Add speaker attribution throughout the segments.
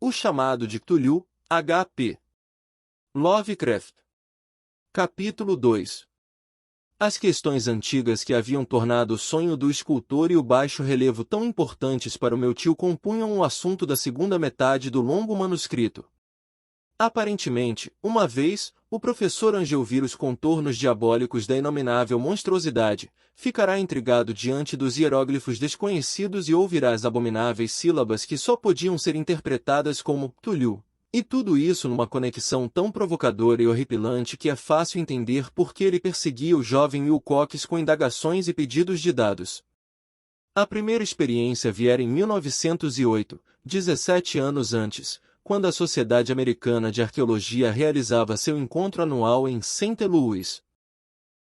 Speaker 1: O chamado de Cthulhu, H.P. Lovecraft. Capítulo 2. As questões antigas que haviam tornado o sonho do escultor e o baixo relevo tão importantes para o meu tio compunham o assunto da segunda metade do longo manuscrito. Aparentemente, uma vez, o professor Angel vir os contornos diabólicos da inominável monstruosidade, ficará intrigado diante dos hieróglifos desconhecidos e ouvirá as abomináveis sílabas que só podiam ser interpretadas como Cthulhu. E tudo isso numa conexão tão provocadora e horripilante que é fácil entender por que ele perseguia o jovem Wilcox com indagações e pedidos de dados. A primeira experiência viera em 1908, 17 anos antes, quando a Sociedade Americana de Arqueologia realizava seu encontro anual em St. Louis.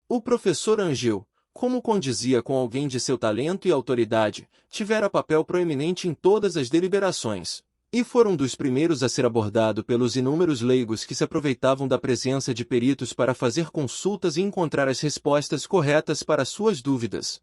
Speaker 1: O professor Angel, como condizia com alguém de seu talento e autoridade, tivera papel proeminente em todas as deliberações, e foram um dos primeiros a ser abordado pelos inúmeros leigos que se aproveitavam da presença de peritos para fazer consultas e encontrar as respostas corretas para suas dúvidas.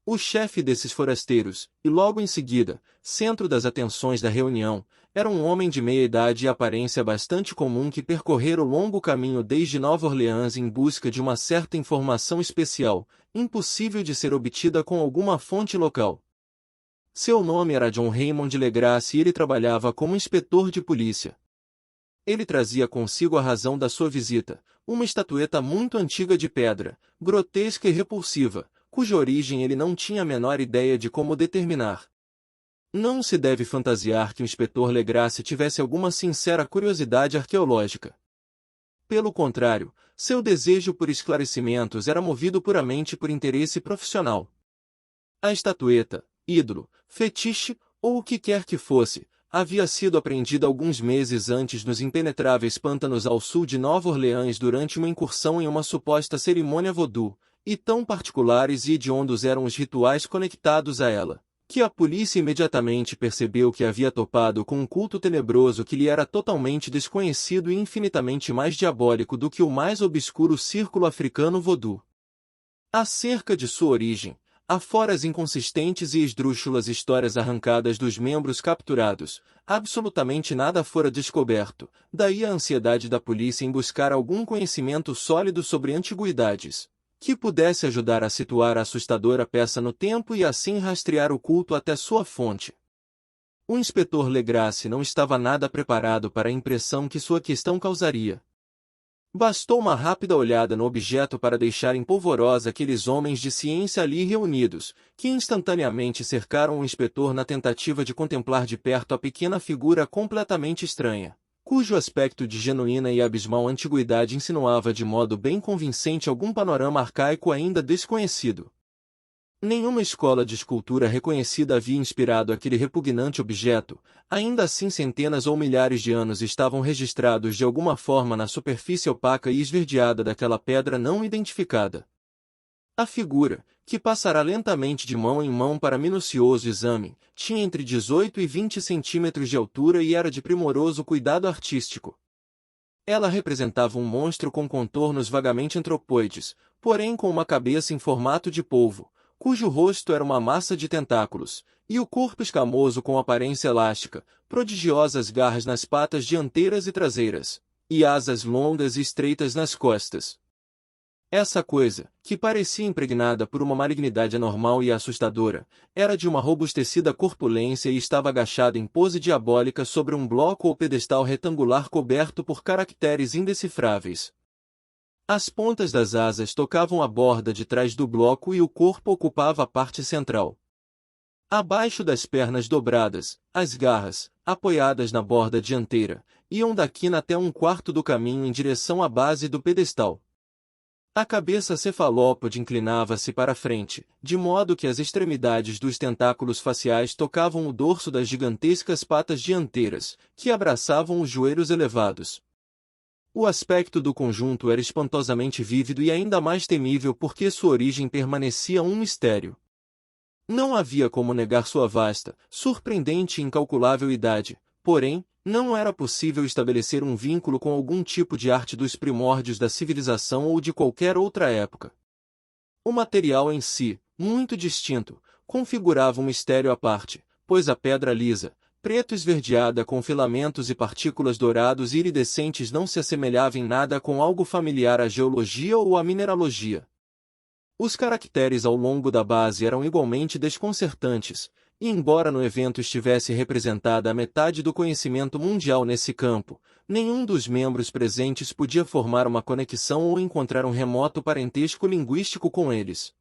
Speaker 1: O chefe desses forasteiros, e logo em seguida, centro das atenções da reunião, era um homem de meia-idade e aparência bastante comum que percorrera o longo caminho desde Nova Orleans em busca de uma certa informação especial, impossível de ser obtida com alguma fonte local. Seu nome era John Raymond Legrasse e ele trabalhava como inspetor de polícia. Ele trazia consigo a razão da sua visita, uma estatueta muito antiga de pedra, grotesca e repulsiva, cuja origem ele não tinha a menor ideia de como determinar. Não se deve fantasiar que o inspetor Legrasse tivesse alguma sincera curiosidade arqueológica. Pelo contrário, seu desejo por esclarecimentos era movido puramente por interesse profissional. A estatueta, ídolo, fetiche, ou o que quer que fosse, havia sido apreendida alguns meses antes nos impenetráveis pântanos ao sul de Nova Orleans durante uma incursão em uma suposta cerimônia voodoo, e tão particulares e hediondos eram os rituais conectados a ela, que a polícia imediatamente percebeu que havia topado com um culto tenebroso que lhe era totalmente desconhecido e infinitamente mais diabólico do que o mais obscuro círculo africano voodoo. Acerca de sua origem, afora as inconsistentes e esdrúxulas histórias arrancadas dos membros capturados, absolutamente nada fora descoberto, daí a ansiedade da polícia em buscar algum conhecimento sólido sobre antiguidades, que pudesse ajudar a situar a assustadora peça no tempo e assim rastrear o culto até sua fonte. O inspetor Legrasse não estava nada preparado para a impressão que sua questão causaria. Bastou uma rápida olhada no objeto para deixar em polvorosa aqueles homens de ciência ali reunidos, que instantaneamente cercaram o inspetor na tentativa de contemplar de perto a pequena figura completamente estranha, cujo aspecto de genuína e abismal antiguidade insinuava de modo bem convincente algum panorama arcaico ainda desconhecido. Nenhuma escola de escultura reconhecida havia inspirado aquele repugnante objeto, ainda assim centenas ou milhares de anos estavam registrados de alguma forma na superfície opaca e esverdeada daquela pedra não identificada. A figura, que passará lentamente de mão em mão para minucioso exame, tinha entre 18 e 20 centímetros de altura e era de primoroso cuidado artístico. Ela representava um monstro com contornos vagamente antropoides, porém com uma cabeça em formato de polvo, cujo rosto era uma massa de tentáculos, e o corpo escamoso com aparência elástica, prodigiosas garras nas patas dianteiras e traseiras, e asas longas e estreitas nas costas. Essa coisa, que parecia impregnada por uma malignidade anormal e assustadora, era de uma robustecida corpulência e estava agachada em pose diabólica sobre um bloco ou pedestal retangular coberto por caracteres indecifráveis. As pontas das asas tocavam a borda de trás do bloco e o corpo ocupava a parte central. Abaixo das pernas dobradas, as garras, apoiadas na borda dianteira, iam da quina até um quarto do caminho em direção à base do pedestal. A cabeça cefalópode inclinava-se para a frente, de modo que as extremidades dos tentáculos faciais tocavam o dorso das gigantescas patas dianteiras, que abraçavam os joelhos elevados. O aspecto do conjunto era espantosamente vívido e ainda mais temível porque sua origem permanecia um mistério. Não havia como negar sua vasta, surpreendente e incalculável idade, porém, não era possível estabelecer um vínculo com algum tipo de arte dos primórdios da civilização ou de qualquer outra época. O material em si, muito distinto, configurava um mistério à parte, pois a pedra lisa, preto esverdeada com filamentos e partículas dourados e iridescentes, não se assemelhava em nada com algo familiar à geologia ou à mineralogia. Os caracteres ao longo da base eram igualmente desconcertantes, e embora no evento estivesse representada a metade do conhecimento mundial nesse campo, nenhum dos membros presentes podia formar uma conexão ou encontrar um remoto parentesco linguístico com eles.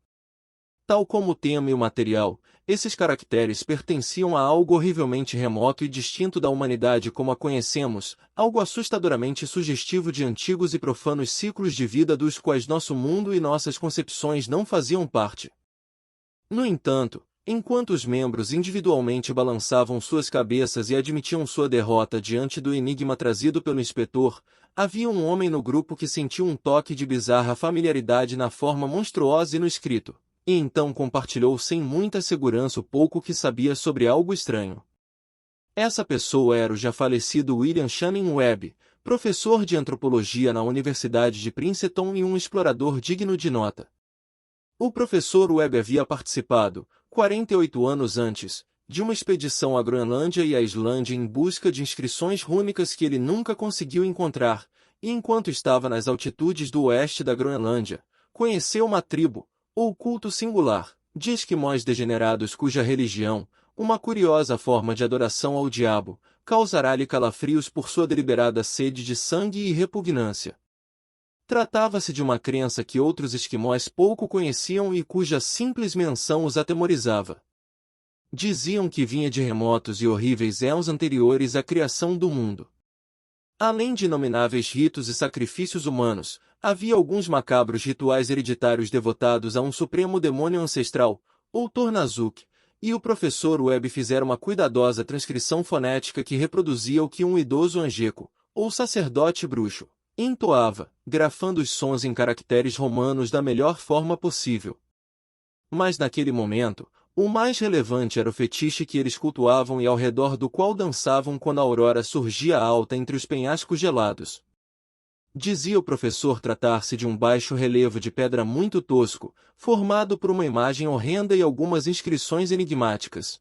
Speaker 1: Tal como o tema e o material, esses caracteres pertenciam a algo horrivelmente remoto e distinto da humanidade como a conhecemos, algo assustadoramente sugestivo de antigos e profanos ciclos de vida dos quais nosso mundo e nossas concepções não faziam parte. No entanto, enquanto os membros individualmente balançavam suas cabeças e admitiam sua derrota diante do enigma trazido pelo inspetor, havia um homem no grupo que sentiu um toque de bizarra familiaridade na forma monstruosa e no escrito, e então compartilhou sem muita segurança o pouco que sabia sobre algo estranho. Essa pessoa era o já falecido William Channing Webb, professor de antropologia na Universidade de Princeton e um explorador digno de nota. O professor Webb havia participado, 48 anos antes, de uma expedição à Groenlândia e à Islândia em busca de inscrições rúnicas que ele nunca conseguiu encontrar, e enquanto estava nas altitudes do oeste da Groenlândia, conheceu uma tribo, ou culto singular, de esquimós degenerados cuja religião, uma curiosa forma de adoração ao diabo, causará-lhe calafrios por sua deliberada sede de sangue e repugnância. Tratava-se de uma crença que outros esquimós pouco conheciam e cuja simples menção os atemorizava. Diziam que vinha de remotos e horríveis éons anteriores à criação do mundo. Além de inomináveis ritos e sacrifícios humanos, havia alguns macabros rituais hereditários devotados a um supremo demônio ancestral, ou Tornazuk, e o professor Webb fizera uma cuidadosa transcrição fonética que reproduzia o que um idoso angeco, ou sacerdote bruxo, entoava, grafando os sons em caracteres romanos da melhor forma possível. Mas naquele momento, o mais relevante era o fetiche que eles cultuavam e ao redor do qual dançavam quando a aurora surgia alta entre os penhascos gelados. Dizia o professor tratar-se de um baixo relevo de pedra muito tosco, formado por uma imagem horrenda e algumas inscrições enigmáticas.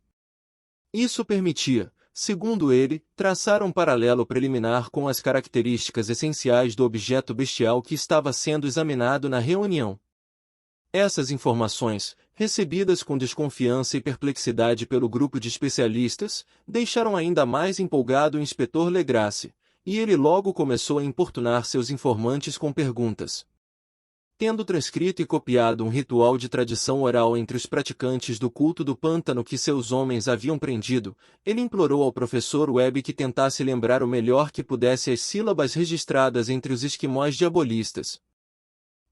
Speaker 1: Isso permitia, segundo ele, traçar um paralelo preliminar com as características essenciais do objeto bestial que estava sendo examinado na reunião. Essas informações, recebidas com desconfiança e perplexidade pelo grupo de especialistas, deixaram ainda mais empolgado o inspetor Legrasse, e ele logo começou a importunar seus informantes com perguntas. Tendo transcrito e copiado um ritual de tradição oral entre os praticantes do culto do pântano que seus homens haviam prendido, ele implorou ao professor Webb que tentasse lembrar o melhor que pudesse as sílabas registradas entre os esquimós diabolistas.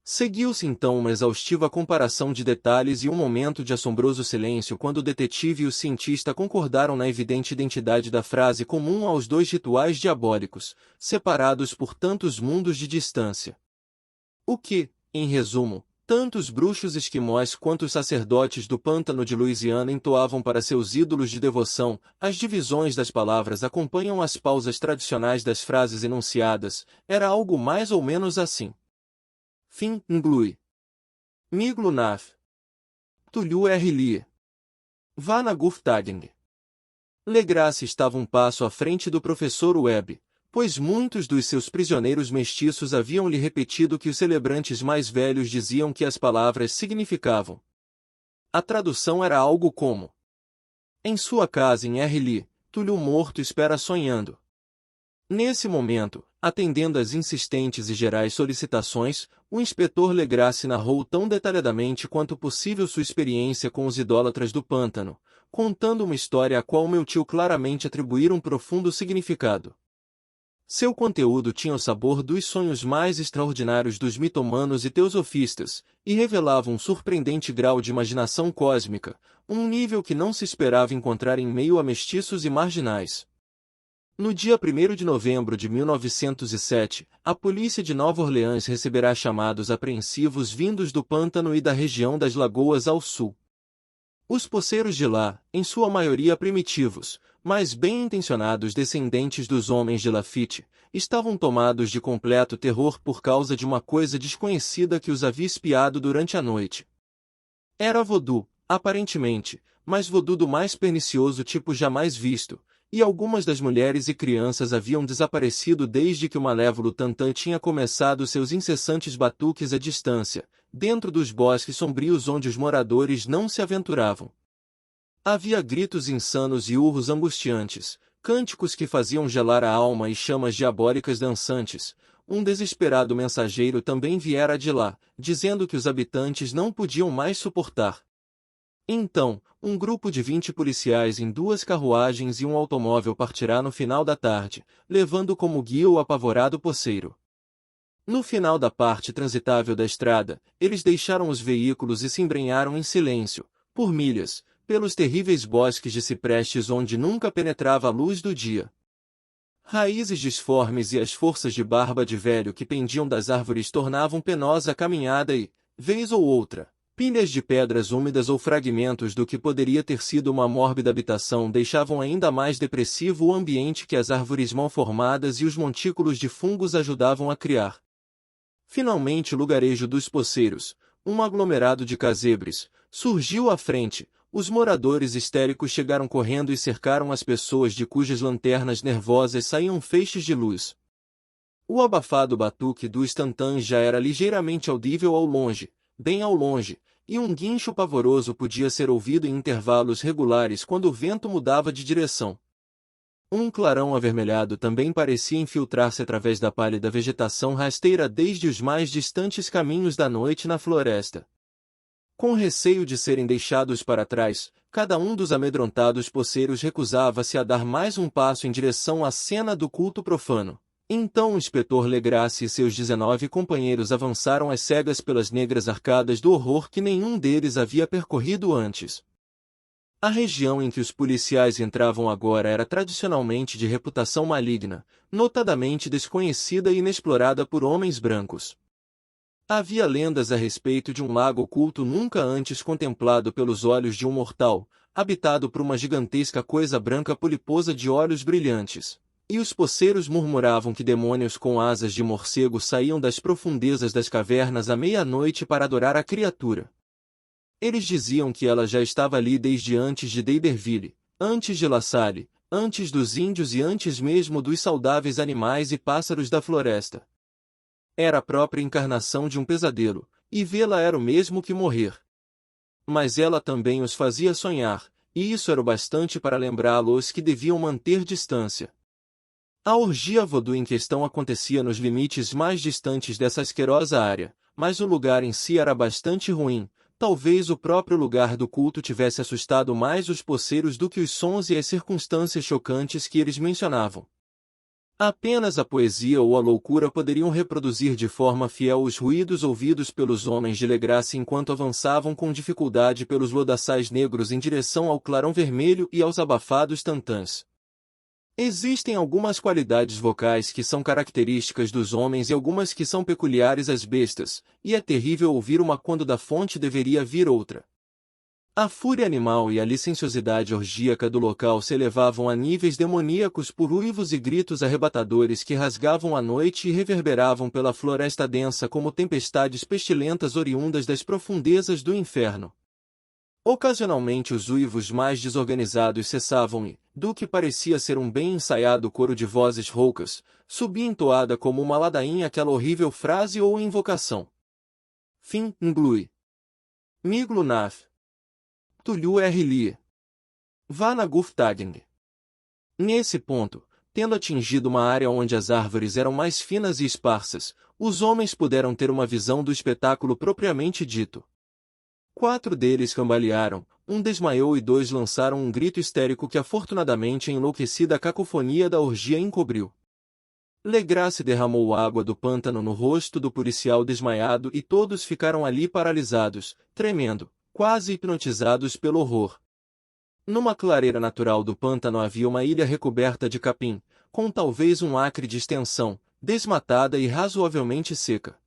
Speaker 1: Seguiu-se então uma exaustiva comparação de detalhes e um momento de assombroso silêncio quando o detetive e o cientista concordaram na evidente identidade da frase comum aos dois rituais diabólicos, separados por tantos mundos de distância. O que, em resumo, tanto os bruxos esquimós quanto os sacerdotes do pântano de Louisiana entoavam para seus ídolos de devoção, as divisões das palavras acompanham as pausas tradicionais das frases enunciadas, era algo mais ou menos assim. Fim, Nglui. Miglu Naf. Tulhu Rli. Vana Guftading. Legrasse estava um passo à frente do professor Webb, pois muitos dos seus prisioneiros mestiços haviam lhe repetido que os celebrantes mais velhos diziam que as palavras significavam. A tradução era algo como: em sua casa em Rli, Tulhu morto espera sonhando. Nesse momento, atendendo às insistentes e gerais solicitações, o inspetor Legrasse narrou tão detalhadamente quanto possível sua experiência com os idólatras do pântano, contando uma história à qual meu tio claramente atribuíra um profundo significado. Seu conteúdo tinha o sabor dos sonhos mais extraordinários dos mitomanos e teosofistas, e revelava um surpreendente grau de imaginação cósmica, um nível que não se esperava encontrar em meio a mestiços e marginais. No dia 1º de novembro de 1907, a polícia de Nova Orleans receberá chamados apreensivos vindos do pântano e da região das Lagoas ao sul. Os poceiros de lá, em sua maioria primitivos, mas bem-intencionados descendentes dos homens de Lafitte, estavam tomados de completo terror por causa de uma coisa desconhecida que os havia espiado durante a noite. Era vodu, aparentemente, mas vodu do mais pernicioso tipo jamais visto, e algumas das mulheres e crianças haviam desaparecido desde que o malévolo Tantã tinha começado seus incessantes batuques à distância, dentro dos bosques sombrios onde os moradores não se aventuravam. Havia gritos insanos e urros angustiantes, cânticos que faziam gelar a alma e chamas diabólicas dançantes. Um desesperado mensageiro também viera de lá, dizendo que os habitantes não podiam mais suportar. Então, um grupo de 20 policiais em 2 carruagens e um automóvel partirá no final da tarde, levando como guia o apavorado poceiro. No final da parte transitável da estrada, eles deixaram os veículos e se embrenharam em silêncio, por milhas, pelos terríveis bosques de ciprestes onde nunca penetrava a luz do dia. Raízes disformes e as forças de barba de velho que pendiam das árvores tornavam penosa a caminhada e, vez ou outra, pilhas de pedras úmidas ou fragmentos do que poderia ter sido uma mórbida habitação deixavam ainda mais depressivo o ambiente que as árvores mal formadas e os montículos de fungos ajudavam a criar. Finalmente o lugarejo dos poceiros, um aglomerado de casebres, surgiu à frente. Os moradores histéricos chegaram correndo e cercaram as pessoas de cujas lanternas nervosas saíam feixes de luz. O abafado batuque dos tantãs já era ligeiramente audível ao longe, bem ao longe, e um guincho pavoroso podia ser ouvido em intervalos regulares quando o vento mudava de direção. Um clarão avermelhado também parecia infiltrar-se através da pálida vegetação rasteira desde os mais distantes caminhos da noite na floresta. Com receio de serem deixados para trás, cada um dos amedrontados poceiros recusava-se a dar mais um passo em direção à cena do culto profano. Então o inspetor Legrasse e seus 19 companheiros avançaram às cegas pelas negras arcadas do horror que nenhum deles havia percorrido antes. A região em que os policiais entravam agora era tradicionalmente de reputação maligna, notadamente desconhecida e inexplorada por homens brancos. Havia lendas a respeito de um lago oculto nunca antes contemplado pelos olhos de um mortal, habitado por uma gigantesca coisa branca poliposa de olhos brilhantes. E os poceiros murmuravam que demônios com asas de morcego saíam das profundezas das cavernas à meia-noite para adorar a criatura. Eles diziam que ela já estava ali desde antes de D'Iberville, antes de La Salle, antes dos índios e antes mesmo dos saudáveis animais e pássaros da floresta. Era a própria encarnação de um pesadelo, e vê-la era o mesmo que morrer. Mas ela também os fazia sonhar, e isso era o bastante para lembrá-los que deviam manter distância. A orgia voodoo em questão acontecia nos limites mais distantes dessa asquerosa área, mas o lugar em si era bastante ruim. Talvez o próprio lugar do culto tivesse assustado mais os poceiros do que os sons e as circunstâncias chocantes que eles mencionavam. Apenas a poesia ou a loucura poderiam reproduzir de forma fiel os ruídos ouvidos pelos homens de Legrasse enquanto avançavam com dificuldade pelos lodaçais negros em direção ao clarão vermelho e aos abafados tantãs. Existem algumas qualidades vocais que são características dos homens e algumas que são peculiares às bestas, e é terrível ouvir uma quando da fonte deveria vir outra. A fúria animal e a licenciosidade orgíaca do local se elevavam a níveis demoníacos por uivos e gritos arrebatadores que rasgavam a noite e reverberavam pela floresta densa como tempestades pestilentas oriundas das profundezas do inferno. Ocasionalmente os uivos mais desorganizados cessavam e, do que parecia ser um bem ensaiado coro de vozes roucas, subia entoada como uma ladainha aquela horrível frase ou invocação. Fim, Nglui. Miglu Naf. Tulhu Rli. Vá na Guftagn. Nesse ponto, tendo atingido uma área onde as árvores eram mais finas e esparsas, os homens puderam ter uma visão do espetáculo propriamente dito. 4 deles cambalearam, um desmaiou e 2 lançaram um grito histérico que afortunadamente a enlouquecida cacofonia da orgia encobriu. Legrasse derramou água do pântano no rosto do policial desmaiado e todos ficaram ali paralisados, tremendo, quase hipnotizados pelo horror. Numa clareira natural do pântano havia uma ilha recoberta de capim, com talvez um acre de extensão, desmatada e razoavelmente seca.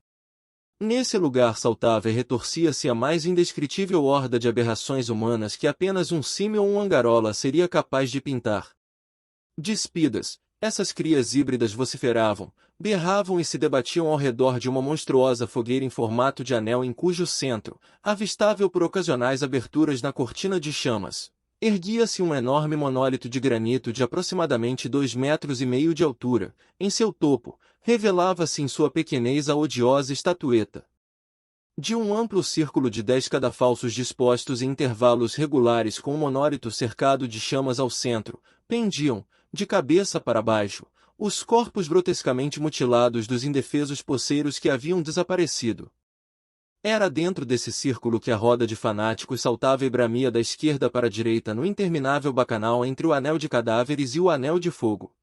Speaker 1: Nesse lugar saltava e retorcia-se a mais indescritível horda de aberrações humanas que apenas um símil ou um angarola seria capaz de pintar. Despidas, essas crias híbridas vociferavam, berravam e se debatiam ao redor de uma monstruosa fogueira em formato de anel em cujo centro, avistável por ocasionais aberturas na cortina de chamas, Erguia-se um enorme monólito de granito de aproximadamente 2,5 metros de altura. Em seu topo, revelava-se em sua pequenez a odiosa estatueta. De um amplo círculo de 10 cadafalsos dispostos em intervalos regulares com um monólito cercado de chamas ao centro, pendiam, de cabeça para baixo, os corpos grotescamente mutilados dos indefesos poceiros que haviam desaparecido. Era dentro desse círculo que a roda de fanáticos saltava e bramia da esquerda para a direita no interminável bacanal entre o anel de cadáveres e o anel de fogo.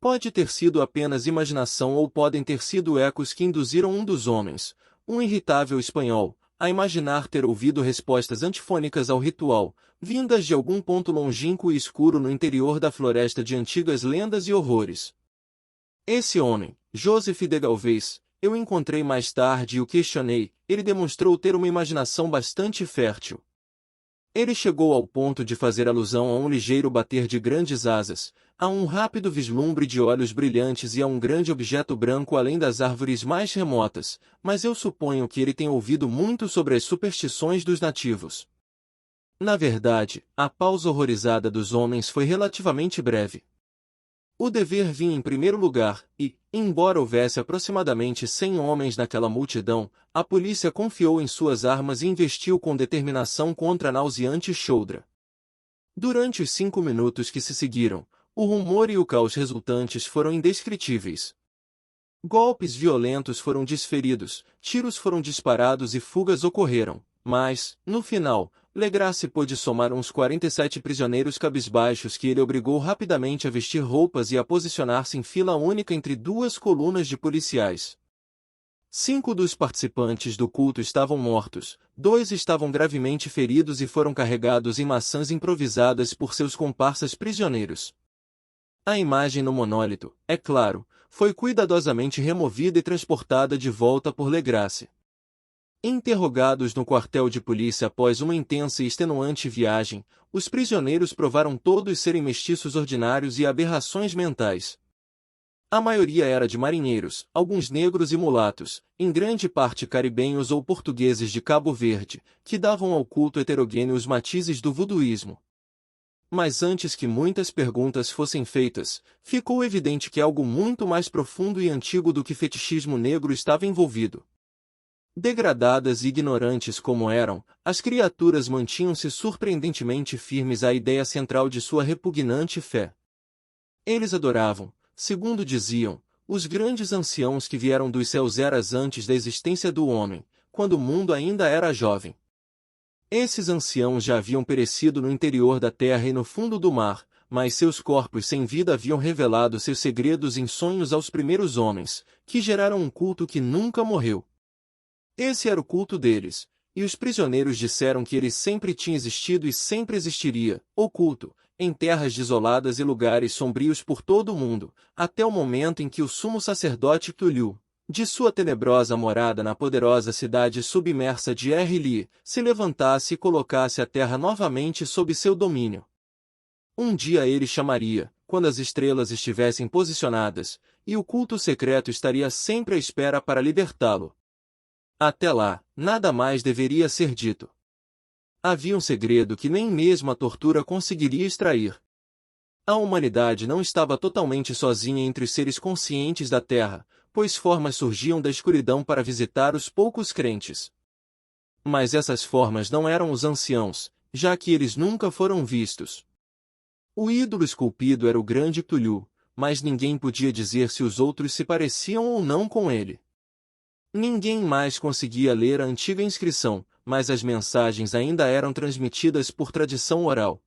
Speaker 1: Pode ter sido apenas imaginação ou podem ter sido ecos que induziram um dos homens, um irritável espanhol, a imaginar ter ouvido respostas antifônicas ao ritual, vindas de algum ponto longínquo e escuro no interior da floresta de antigas lendas e horrores. Esse homem, Joseph de Galvez, eu encontrei mais tarde e o questionei. Ele demonstrou ter uma imaginação bastante fértil. Ele chegou ao ponto de fazer alusão a um ligeiro bater de grandes asas, a um rápido vislumbre de olhos brilhantes e a um grande objeto branco além das árvores mais remotas, mas eu suponho que ele tenha ouvido muito sobre as superstições dos nativos. Na verdade, a pausa horrorizada dos homens foi relativamente breve. O dever vinha em primeiro lugar, e, embora houvesse aproximadamente 100 homens naquela multidão, a polícia confiou em suas armas e investiu com determinação contra a nauseante choudra. Durante os 5 minutos que se seguiram, o rumor e o caos resultantes foram indescritíveis. Golpes violentos foram desferidos, tiros foram disparados e fugas ocorreram, mas, no final, Legrasse pôde somar uns 47 prisioneiros cabisbaixos que ele obrigou rapidamente a vestir roupas e a posicionar-se em fila única entre 2 colunas de policiais. 5 dos participantes do culto estavam mortos, 2 estavam gravemente feridos e foram carregados em maçãs improvisadas por seus comparsas prisioneiros. A imagem no monólito, é claro, foi cuidadosamente removida e transportada de volta por Legrasse. Interrogados no quartel de polícia após uma intensa e extenuante viagem, os prisioneiros provaram todos serem mestiços ordinários e aberrações mentais. A maioria era de marinheiros, alguns negros e mulatos, em grande parte caribenhos ou portugueses de Cabo Verde, que davam ao culto heterogêneo os matizes do voduísmo. Mas antes que muitas perguntas fossem feitas, ficou evidente que algo muito mais profundo e antigo do que fetichismo negro estava envolvido. Degradadas e ignorantes como eram, as criaturas mantinham-se surpreendentemente firmes à ideia central de sua repugnante fé. Eles adoravam, segundo diziam, os grandes anciãos que vieram dos céus eras antes da existência do homem, quando o mundo ainda era jovem. Esses anciãos já haviam perecido no interior da terra e no fundo do mar, mas seus corpos sem vida haviam revelado seus segredos em sonhos aos primeiros homens, que geraram um culto que nunca morreu. Esse era o culto deles, e os prisioneiros disseram que ele sempre tinha existido e sempre existiria, oculto, em terras desoladas e lugares sombrios por todo o mundo, até o momento em que o sumo sacerdote Cthulhu, de sua tenebrosa morada na poderosa cidade submersa de Errili, se levantasse e colocasse a terra novamente sob seu domínio. Um dia ele chamaria, quando as estrelas estivessem posicionadas, e o culto secreto estaria sempre à espera para libertá-lo. Até lá, nada mais deveria ser dito. Havia um segredo que nem mesmo a tortura conseguiria extrair. A humanidade não estava totalmente sozinha entre os seres conscientes da Terra, pois formas surgiam da escuridão para visitar os poucos crentes. Mas essas formas não eram os anciãos, já que eles nunca foram vistos. O ídolo esculpido era o grande Cthulhu, mas ninguém podia dizer se os outros se pareciam ou não com ele. Ninguém mais conseguia ler a antiga inscrição, mas as mensagens ainda eram transmitidas por tradição oral.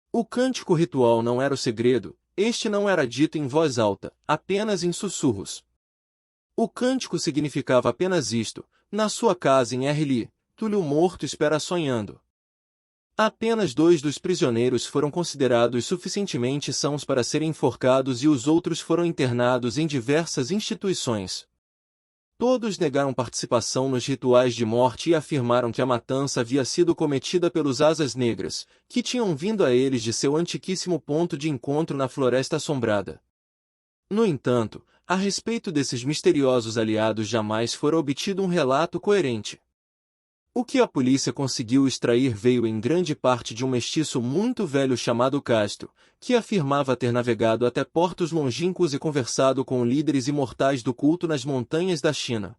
Speaker 1: O cântico ritual não era o segredo, este não era dito em voz alta, apenas em sussurros. O cântico significava apenas isto: na sua casa em Errili, Cthulhu morto espera sonhando. Apenas 2 dos prisioneiros foram considerados suficientemente sãos para serem enforcados e os outros foram internados em diversas instituições. Todos negaram participação nos rituais de morte e afirmaram que a matança havia sido cometida pelos Asas Negras, que tinham vindo a eles de seu antiquíssimo ponto de encontro na Floresta Assombrada. No entanto, a respeito desses misteriosos aliados jamais fora obtido um relato coerente. O que a polícia conseguiu extrair veio em grande parte de um mestiço muito velho chamado Castro, que afirmava ter navegado até portos longínquos e conversado com líderes imortais do culto nas montanhas da China.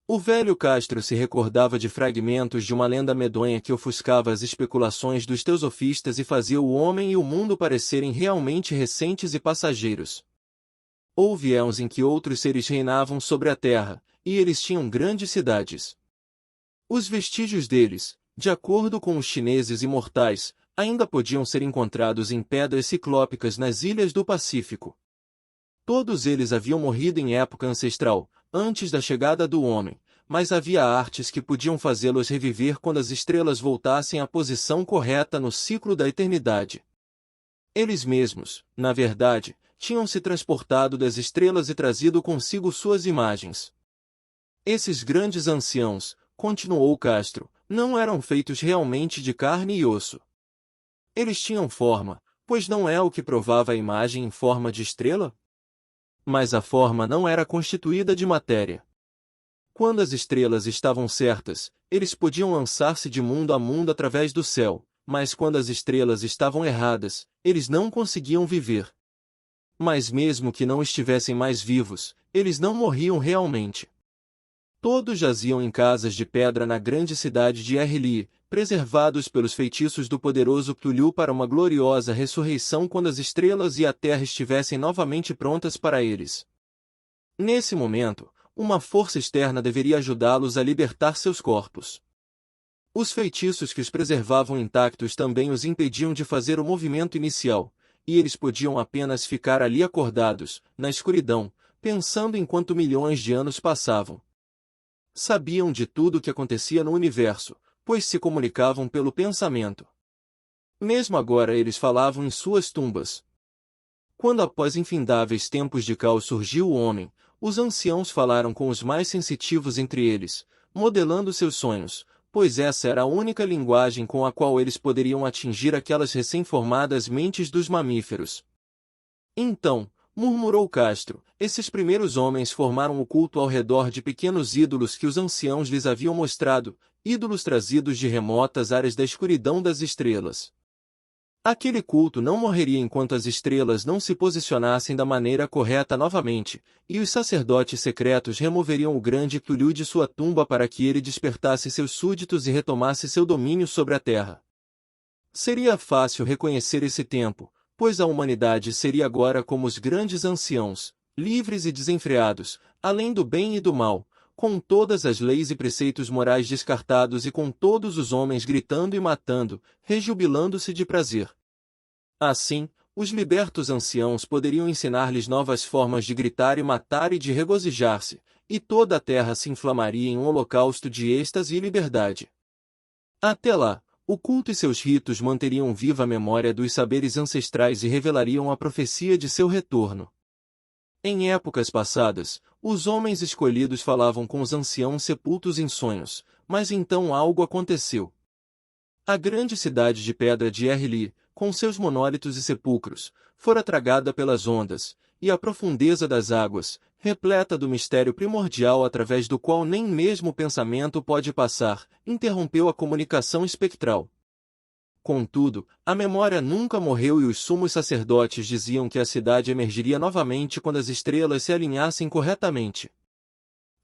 Speaker 1: O velho Castro se recordava de fragmentos de uma lenda medonha que ofuscava as especulações dos teosofistas e fazia o homem e o mundo parecerem realmente recentes e passageiros. Houve éons em que outros seres reinavam sobre a terra, e eles tinham grandes cidades. Os vestígios deles, de acordo com os chineses imortais, ainda podiam ser encontrados em pedras ciclópicas nas ilhas do Pacífico. Todos eles haviam morrido em época ancestral, antes da chegada do homem, mas havia artes que podiam fazê-los reviver quando as estrelas voltassem à posição correta no ciclo da eternidade. Eles mesmos, na verdade, tinham se transportado das estrelas e trazido consigo suas imagens. Esses grandes anciãos, continuou Castro, não eram feitos realmente de carne e osso. Eles tinham forma, pois não é o que provava a imagem em forma de estrela? Mas a forma não era constituída de matéria. Quando as estrelas estavam certas, eles podiam lançar-se de mundo a mundo através do céu, mas quando as estrelas estavam erradas, eles não conseguiam viver. Mas mesmo que não estivessem mais vivos, eles não morriam realmente. Todos jaziam em casas de pedra na grande cidade de Erli, preservados pelos feitiços do poderoso Cthulhu para uma gloriosa ressurreição quando as estrelas e a terra estivessem novamente prontas para eles. Nesse momento, uma força externa deveria ajudá-los a libertar seus corpos. Os feitiços que os preservavam intactos também os impediam de fazer o movimento inicial, e eles podiam apenas ficar ali acordados, na escuridão, pensando enquanto milhões de anos passavam. Sabiam de tudo o que acontecia no universo, pois se comunicavam pelo pensamento. Mesmo agora eles falavam em suas tumbas. Quando após infindáveis tempos de caos surgiu o homem, os anciãos falaram com os mais sensitivos entre eles, modelando seus sonhos, pois essa era a única linguagem com a qual eles poderiam atingir aquelas recém-formadas mentes dos mamíferos. Então, murmurou Castro, esses primeiros homens formaram o culto ao redor de pequenos ídolos que os anciãos lhes haviam mostrado, ídolos trazidos de remotas áreas da escuridão das estrelas. Aquele culto não morreria enquanto as estrelas não se posicionassem da maneira correta novamente, e os sacerdotes secretos removeriam o grande Cthulhu de sua tumba para que ele despertasse seus súditos e retomasse seu domínio sobre a terra. Seria fácil reconhecer esse tempo, pois a humanidade seria agora como os grandes anciãos, livres e desenfreados, além do bem e do mal, com todas as leis e preceitos morais descartados e com todos os homens gritando e matando, rejubilando-se de prazer. Assim, os libertos anciãos poderiam ensinar-lhes novas formas de gritar e matar e de regozijar-se, e toda a terra se inflamaria em um holocausto de êxtase e liberdade. Até lá, o culto e seus ritos manteriam viva a memória dos saberes ancestrais e revelariam a profecia de seu retorno. Em épocas passadas, os homens escolhidos falavam com os anciãos sepultos em sonhos, mas então algo aconteceu. A grande cidade de pedra de Erli, com seus monólitos e sepulcros, fora tragada pelas ondas, e a profundeza das águas, repleta do mistério primordial através do qual nem mesmo o pensamento pode passar, interrompeu a comunicação espectral. Contudo, a memória nunca morreu e os sumos sacerdotes diziam que a cidade emergiria novamente quando as estrelas se alinhassem corretamente.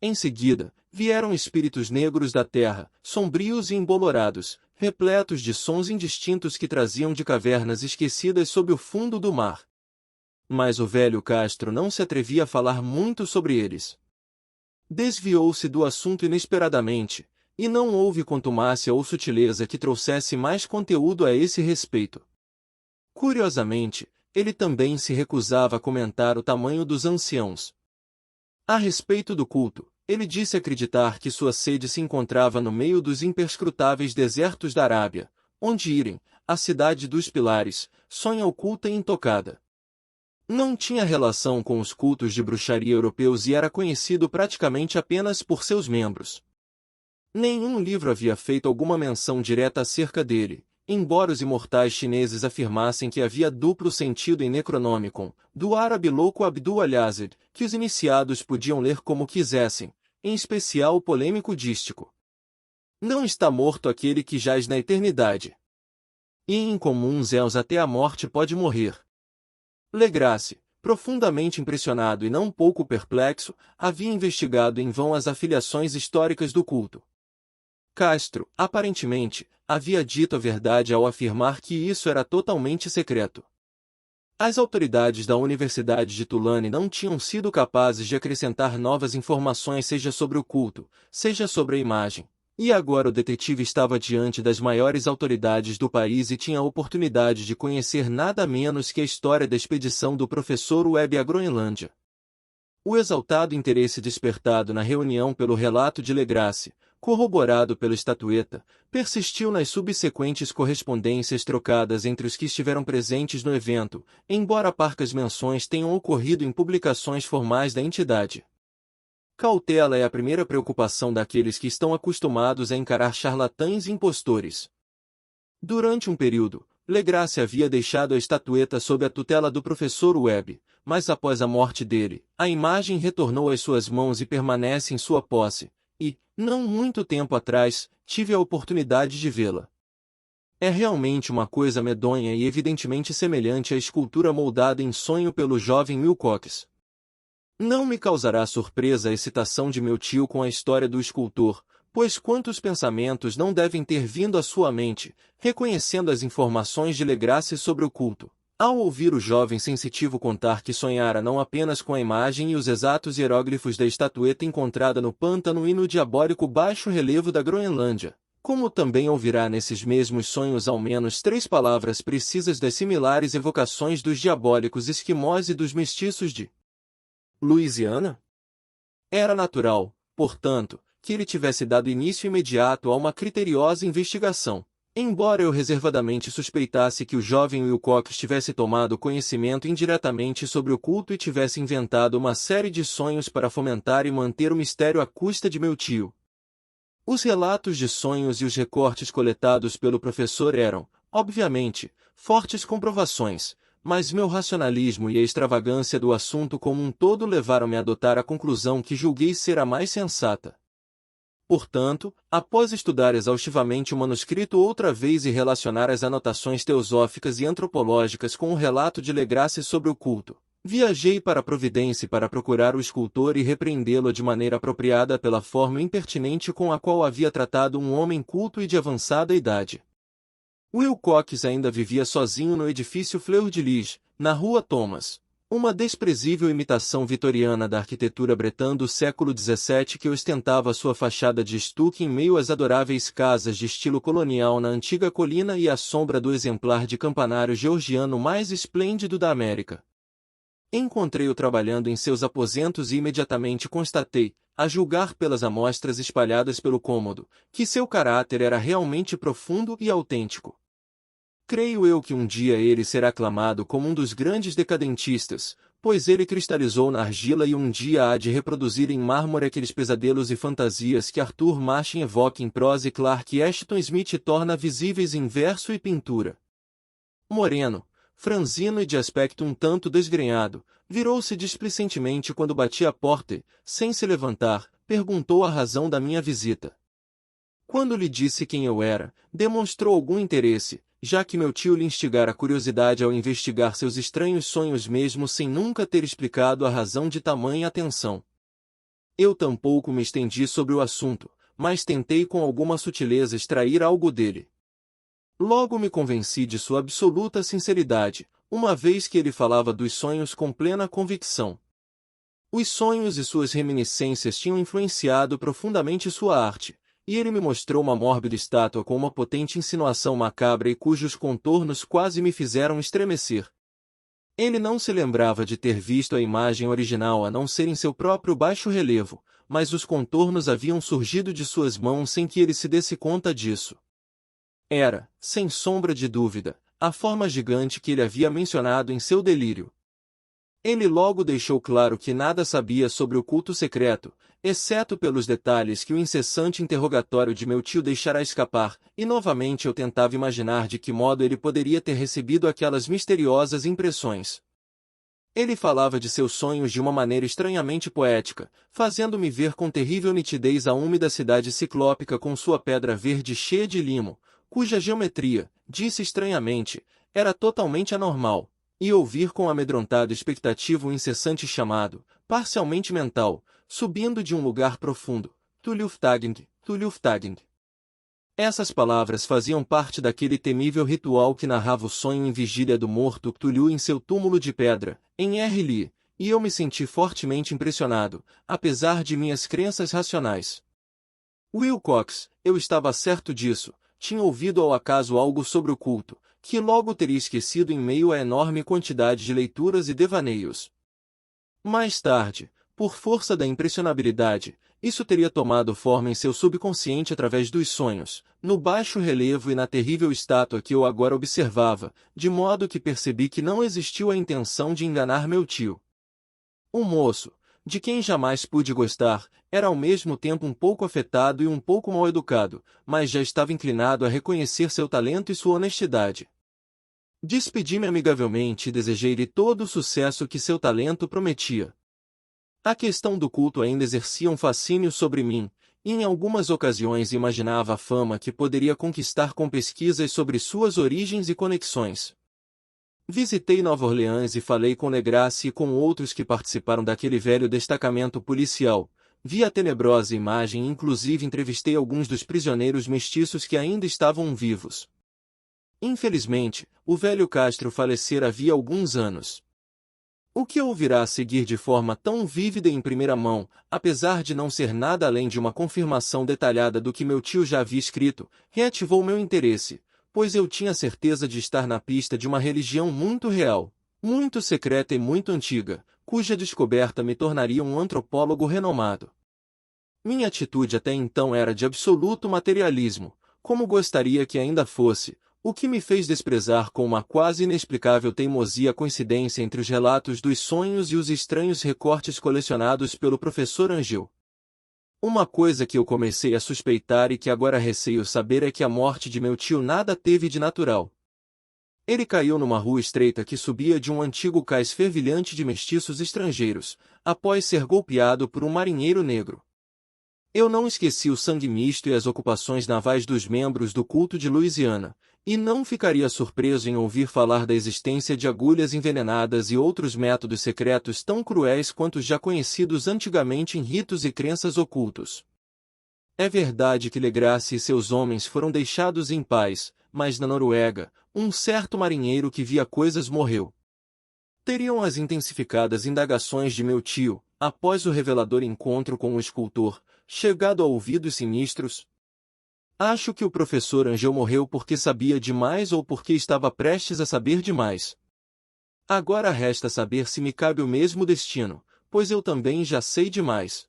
Speaker 1: Em seguida, vieram espíritos negros da terra, sombrios e embolorados, repletos de sons indistintos que traziam de cavernas esquecidas sob o fundo do mar. Mas o velho Castro não se atrevia a falar muito sobre eles. Desviou-se do assunto inesperadamente, e não houve contumácia ou sutileza que trouxesse mais conteúdo a esse respeito. Curiosamente, ele também se recusava a comentar o tamanho dos anciãos. A respeito do culto, ele disse acreditar que sua sede se encontrava no meio dos imperscrutáveis desertos da Arábia, onde Irem, a cidade dos pilares, sonha oculta e intocada. Não tinha relação com os cultos de bruxaria europeus e era conhecido praticamente apenas por seus membros. Nenhum livro havia feito alguma menção direta acerca dele, embora os imortais chineses afirmassem que havia duplo sentido em Necronomicon, do árabe louco Abdul al-Yazid, que os iniciados podiam ler como quisessem, em especial o polêmico dístico. Não está morto aquele que jaz na eternidade. E em incomuns éus até a morte pode morrer. Legrasse, profundamente impressionado e não pouco perplexo, havia investigado em vão as afiliações históricas do culto. Castro, aparentemente, havia dito a verdade ao afirmar que isso era totalmente secreto. As autoridades da Universidade de Tulane não tinham sido capazes de acrescentar novas informações seja sobre o culto, seja sobre a imagem. E agora o detetive estava diante das maiores autoridades do país e tinha a oportunidade de conhecer nada menos que a história da expedição do professor Webb à Groenlândia. O exaltado interesse despertado na reunião pelo relato de Legrasse, corroborado pela estatueta, persistiu nas subsequentes correspondências trocadas entre os que estiveram presentes no evento, embora parcas menções tenham ocorrido em publicações formais da entidade. Cautela é a primeira preocupação daqueles que estão acostumados a encarar charlatães e impostores. Durante um período, Legrasse havia deixado a estatueta sob a tutela do professor Webb, mas após a morte dele, a imagem retornou às suas mãos e permanece em sua posse, e, não muito tempo atrás, tive a oportunidade de vê-la. É realmente uma coisa medonha e evidentemente semelhante à escultura moldada em sonho pelo jovem Wilcox. Não me causará surpresa a excitação de meu tio com a história do escultor, pois quantos pensamentos não devem ter vindo à sua mente, reconhecendo as informações de Legrasse sobre o culto, ao ouvir o jovem sensitivo contar que sonhara não apenas com a imagem e os exatos hieróglifos da estatueta encontrada no pântano e no diabólico baixo relevo da Groenlândia, como também ouvirá nesses mesmos sonhos ao menos 3 palavras precisas das similares evocações dos diabólicos esquimós e dos mestiços de Louisiana? Era natural, portanto, que ele tivesse dado início imediato a uma criteriosa investigação, embora eu reservadamente suspeitasse que o jovem Wilcox tivesse tomado conhecimento indiretamente sobre o culto e tivesse inventado uma série de sonhos para fomentar e manter o mistério à custa de meu tio. Os relatos de sonhos e os recortes coletados pelo professor eram, obviamente, fortes comprovações, mas meu racionalismo e a extravagância do assunto como um todo levaram-me a adotar a conclusão que julguei ser a mais sensata. Portanto, após estudar exaustivamente o manuscrito outra vez e relacionar as anotações teosóficas e antropológicas com o relato de Legrasse sobre o culto, viajei para a Providência para procurar o escultor e repreendê-lo de maneira apropriada pela forma impertinente com a qual havia tratado um homem culto e de avançada idade. Wilcox ainda vivia sozinho no edifício Fleur de Lis, na rua Thomas, uma desprezível imitação vitoriana da arquitetura bretã do século XVII que ostentava sua fachada de estuque em meio às adoráveis casas de estilo colonial na antiga colina e à sombra do exemplar de campanário georgiano mais esplêndido da América. Encontrei-o trabalhando em seus aposentos e imediatamente constatei, a julgar pelas amostras espalhadas pelo cômodo, que seu caráter era realmente profundo e autêntico. Creio eu que um dia ele será aclamado como um dos grandes decadentistas, pois ele cristalizou na argila e um dia há de reproduzir em mármore aqueles pesadelos e fantasias que Arthur Machen evoca em prosa e Clark Ashton Smith torna visíveis em verso e pintura. Moreno, franzino e de aspecto um tanto desgrenhado, virou-se displicentemente quando bati à porta e, sem se levantar, perguntou a razão da minha visita. Quando lhe disse quem eu era, demonstrou algum interesse, já que meu tio lhe instigara a curiosidade ao investigar seus estranhos sonhos mesmo sem nunca ter explicado a razão de tamanha atenção. Eu tampouco me estendi sobre o assunto, mas tentei com alguma sutileza extrair algo dele. Logo me convenci de sua absoluta sinceridade, uma vez que ele falava dos sonhos com plena convicção. Os sonhos e suas reminiscências tinham influenciado profundamente sua arte, e ele me mostrou uma mórbida estátua com uma potente insinuação macabra e cujos contornos quase me fizeram estremecer. Ele não se lembrava de ter visto a imagem original a não ser em seu próprio baixo relevo, mas os contornos haviam surgido de suas mãos sem que ele se desse conta disso. Era, sem sombra de dúvida, a forma gigante que ele havia mencionado em seu delírio. Ele logo deixou claro que nada sabia sobre o culto secreto, exceto pelos detalhes que o incessante interrogatório de meu tio deixara escapar, e novamente eu tentava imaginar de que modo ele poderia ter recebido aquelas misteriosas impressões. Ele falava de seus sonhos de uma maneira estranhamente poética, fazendo-me ver com terrível nitidez a úmida cidade ciclópica com sua pedra verde cheia de limo, cuja geometria, disse estranhamente, era totalmente anormal, e ouvir com amedrontado expectativa o incessante chamado, parcialmente mental, subindo de um lugar profundo, Tu Luftgegend, Tu Luftgegend. Essas palavras faziam parte daquele temível ritual que narrava o sonho em vigília do morto Cthulhu em seu túmulo de pedra, em R. E eu me senti fortemente impressionado, apesar de minhas crenças racionais. Wilcox, eu estava certo disso, tinha ouvido ao acaso algo sobre o culto, que logo teria esquecido em meio à enorme quantidade de leituras e devaneios. Mais tarde, por força da impressionabilidade, isso teria tomado forma em seu subconsciente através dos sonhos, no baixo relevo e na terrível estátua que eu agora observava, de modo que percebi que não existiu a intenção de enganar meu tio. O moço, de quem jamais pude gostar, era ao mesmo tempo um pouco afetado e um pouco mal educado, mas já estava inclinado a reconhecer seu talento e sua honestidade. Despedi-me amigavelmente e desejei-lhe todo o sucesso que seu talento prometia. A questão do culto ainda exercia um fascínio sobre mim, e em algumas ocasiões imaginava a fama que poderia conquistar com pesquisas sobre suas origens e conexões. Visitei Nova Orleans e falei com Legrasse e com outros que participaram daquele velho destacamento policial. Vi a tenebrosa imagem e inclusive entrevistei alguns dos prisioneiros mestiços que ainda estavam vivos. Infelizmente, o velho Castro falecera havia alguns anos. O que ouvirá a seguir de forma tão vívida e em primeira mão, apesar de não ser nada além de uma confirmação detalhada do que meu tio já havia escrito, reativou meu interesse, pois eu tinha certeza de estar na pista de uma religião muito real, muito secreta e muito antiga, cuja descoberta me tornaria um antropólogo renomado. Minha atitude até então era de absoluto materialismo, como gostaria que ainda fosse, o que me fez desprezar com uma quase inexplicável teimosia a coincidência entre os relatos dos sonhos e os estranhos recortes colecionados pelo professor Angel. Uma coisa que eu comecei a suspeitar e que agora receio saber é que a morte de meu tio nada teve de natural. Ele caiu numa rua estreita que subia de um antigo cais fervilhante de mestiços estrangeiros, após ser golpeado por um marinheiro negro. Eu não esqueci o sangue misto e as ocupações navais dos membros do culto de Louisiana, e não ficaria surpreso em ouvir falar da existência de agulhas envenenadas e outros métodos secretos tão cruéis quanto os já conhecidos antigamente em ritos e crenças ocultos. É verdade que Legrasse e seus homens foram deixados em paz, mas na Noruega, um certo marinheiro que via coisas morreu. Teriam as intensificadas indagações de meu tio, após o revelador encontro com o escultor, chegado a ouvidos sinistros? Acho que o professor Angel morreu porque sabia demais ou porque estava prestes a saber demais. Agora resta saber se me cabe o mesmo destino, pois eu também já sei demais.